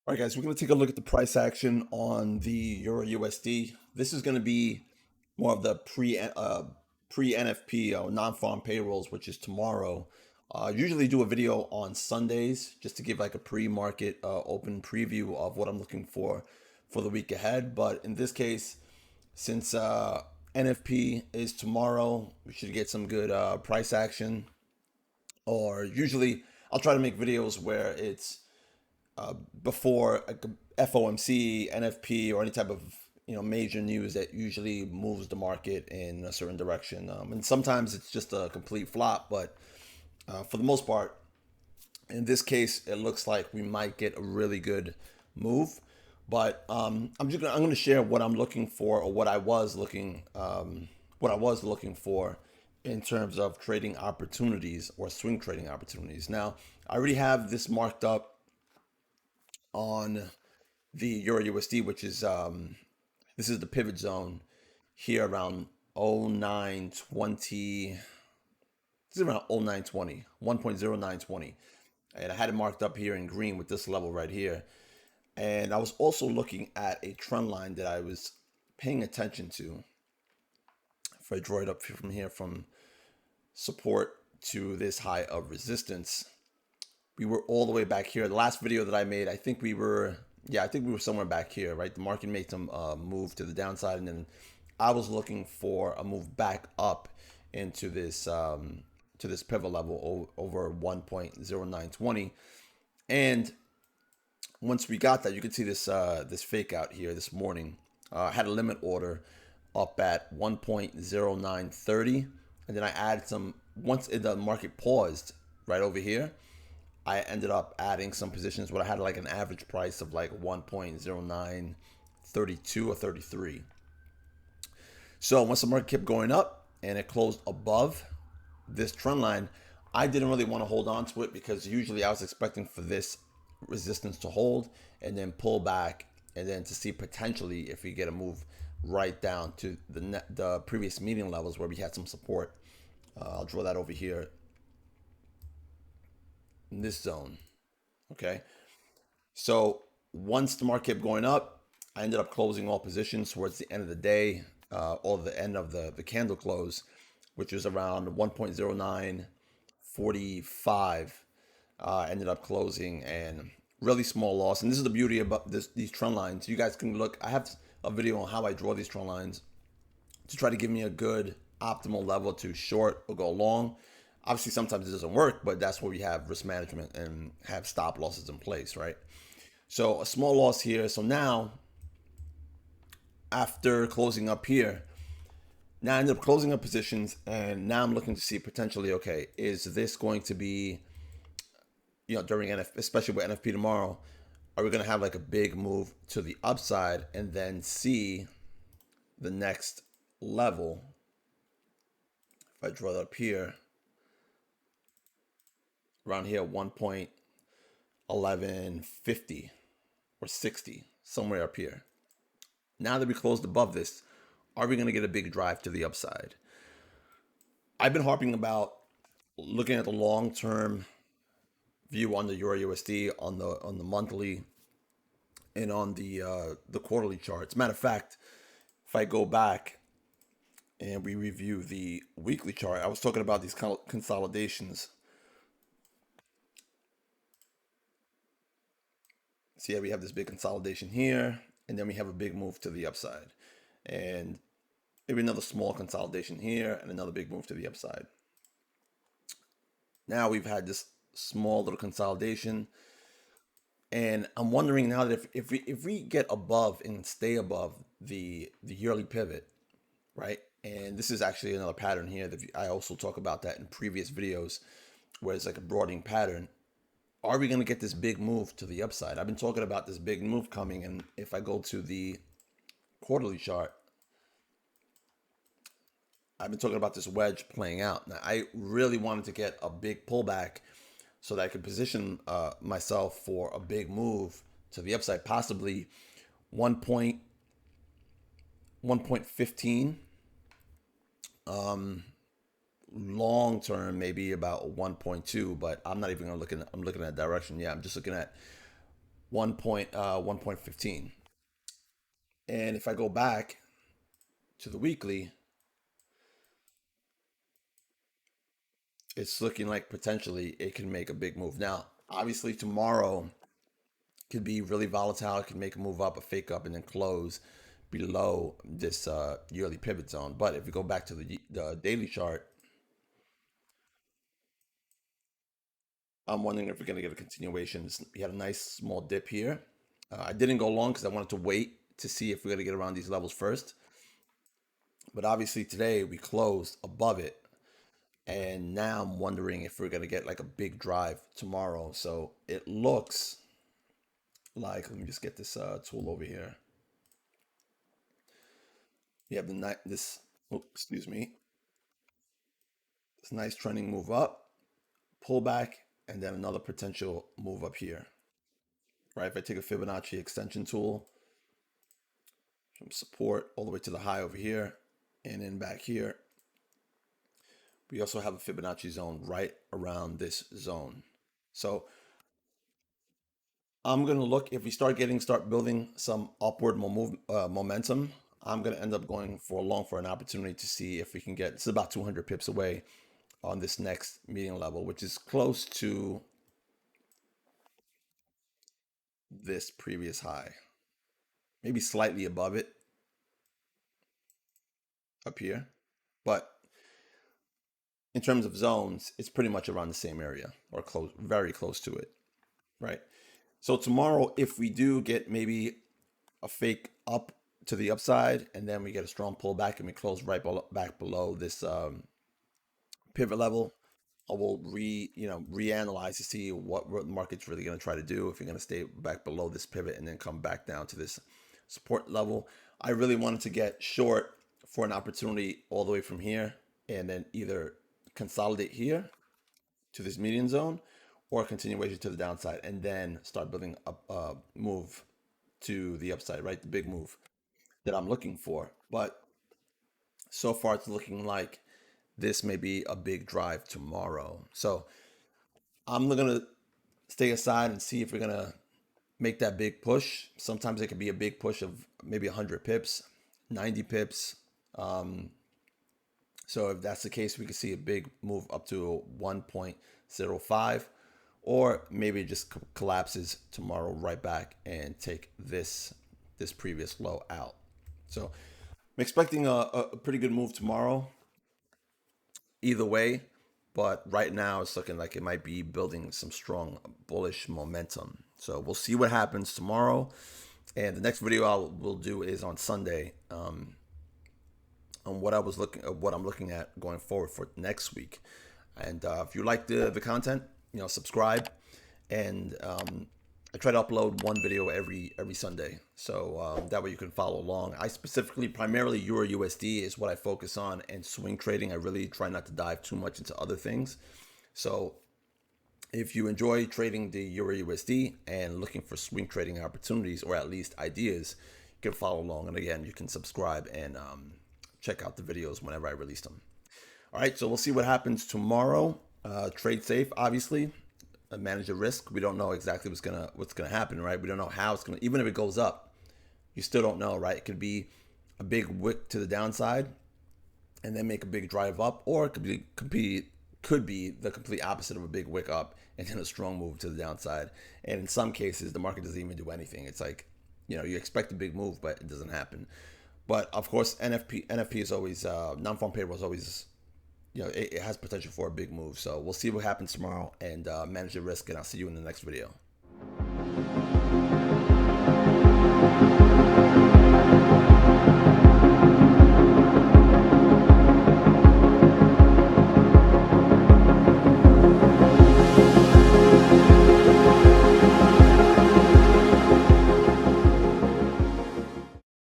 All right, guys, we're going to take a look at the price action on the Euro USD. This is going to be more of the pre NFP or non-farm payrolls, which is tomorrow. Usually do a video on Sundays just to give like a pre-market open preview of what I'm looking for the week ahead. But in this case, since NFP is tomorrow, we should get some good price action. Or usually, I'll try to make videos where it's before FOMC, NFP, or any type of major news that usually moves the market in a certain direction. And sometimes it's just a complete flop, but for the most part, in this case, it looks like we might get a really good move. But I'm going to share what I'm looking for, or what I was looking for in terms of trading opportunities or swing trading opportunities. Now, I already have this marked up on the Euro USD, which is this is the pivot zone here around 0920. This is around 0920, 1.0920. And I had it marked up here in green with this level right here. And I was also looking at a trend line that I was paying attention to. If I draw it up from here from support to this high of resistance, we were all the way back here. The last video that I made, I think we were somewhere back here, right? The market made some move to the downside, and then I was looking for a move back up into this to this pivot level over 1.0920. And once we got that, you can see this this fake out here this morning. I had a limit order up at 1.0930, and then I added some. Once the market paused right over here, I ended up adding some positions where I had like an average price of like 1.0932 or 33. So once the market kept going up and it closed above this trend line, I didn't really want to hold on to it because usually I was expecting for this resistance to hold and then pull back, and then to see potentially if we get a move right down to the previous median levels where we had some support. I'll draw that over here in this zone. Okay, so once the market kept going up, I ended up closing all positions towards the end of the day, or the end of the candle close, which was around 1.0945. Ended up closing and really small loss. And this is the beauty about these trend lines. You guys can look. I have a video on how I draw these trend lines to try to give me a good optimal level to short or go long. Obviously, sometimes it doesn't work, but that's where we have risk management and have stop losses in place, right? So a small loss here. So now, after closing up here, now I ended up closing up positions, and now I'm looking to see potentially, okay, is this going to be, during NFP, especially with NFP tomorrow, are we going to have like a big move to the upside and then see the next level? If I draw that up here, around here, 1.1150 or 60, somewhere up here. Now that we closed above this, are we going to get a big drive to the upside? I've been harping about looking at the long-term view on the Euro USD, on the monthly, and on the quarterly charts. Matter of fact, if I go back and we review the weekly chart, I was talking about these consolidations. So yeah, we have this big consolidation here, and then we have a big move to the upside, and maybe another small consolidation here, and another big move to the upside. Now we've had this small little consolidation, and I'm wondering now that if we get above and stay above the yearly pivot, right? And this is actually another pattern here that I also talk about that in previous videos, where it's like a broadening pattern. Are we going to get this big move to the upside? I've been talking about this big move coming, and if I go to the quarterly chart, I've been talking about this wedge playing out. Now, I really wanted to get a big pullback so that I could position myself for a big move to the upside, possibly 1.15. Long term, maybe about 1.2, but I'm not even gonna look in. I'm looking at direction. Yeah, I'm just looking at 1.15. And if I go back to the weekly, it's looking like potentially it can make a big move. Now, obviously, tomorrow could be really volatile. It can make a move up, a fake up, and then close below this yearly pivot zone. But if we go back to the daily chart, I'm wondering if we're going to get a continuation. We had a nice small dip here. I didn't go long because I wanted to wait to see if we're going to get around these levels first. But obviously today we closed above it. And now I'm wondering if we're going to get like a big drive tomorrow. So it looks like, let me just get this tool over here. You have the night this, oh, excuse me, this nice trending move up, pull back, and then another potential move up here. Right? If I take a Fibonacci extension tool from support all the way to the high over here, and then back here, we also have a Fibonacci zone right around this zone. So I'm gonna look, if we start building some upward momentum, I'm gonna end up going for long for an opportunity to see if we can get. It's about 200 pips away on this next median level, which is close to this previous high, maybe slightly above it up here, but in terms of zones, it's pretty much around the same area or close, very close to it, right? So tomorrow, if we do get maybe a fake up to the upside, and then we get a strong pullback and we close right back below this pivot level, I will reanalyze to see what the market's really going to try to do. If you're going to stay back below this pivot and then come back down to this support level, I really wanted to get short for an opportunity all the way from here, and then either consolidate here to this median zone, or a continuation to the downside, and then start building a move to the upside, right? The big move that I'm looking for. But so far, it's looking like this may be a big drive tomorrow. So I'm gonna stay aside and see if we're gonna make that big push. Sometimes it could be a big push of maybe 100 pips, 90 pips. So if that's the case, we could see a big move up to 1.05, or maybe it just collapses tomorrow right back and take this previous low out. So I'm expecting a pretty good move tomorrow either way, but right now it's looking like it might be building some strong bullish momentum. So we'll see what happens tomorrow. And the next video will do is on Sunday, on what I'm looking at going forward for next week. And if you like the content, subscribe. And I try to upload one video every Sunday, so that way you can follow along. I specifically, primarily Euro USD is what I focus on, and swing trading. I really try not to dive too much into other things. So if you enjoy trading the Euro USD and looking for swing trading opportunities, or at least ideas, you can follow along. And again, you can subscribe and check out the videos whenever I release them. All right, so we'll see what happens tomorrow. Trade safe, obviously. Manage the risk. We don't know exactly what's gonna happen, right? We don't know how it's gonna. Even if it goes up, you still don't know, right? It could be a big wick to the downside, and then make a big drive up, or it could be the complete opposite of a big wick up and then a strong move to the downside. And in some cases, the market doesn't even do anything. It's like, you expect a big move, but it doesn't happen. But of course, NFP is always non-farm payroll is always, it has potential for a big move. So we'll see what happens tomorrow, and manage the risk. And I'll see you in the next video.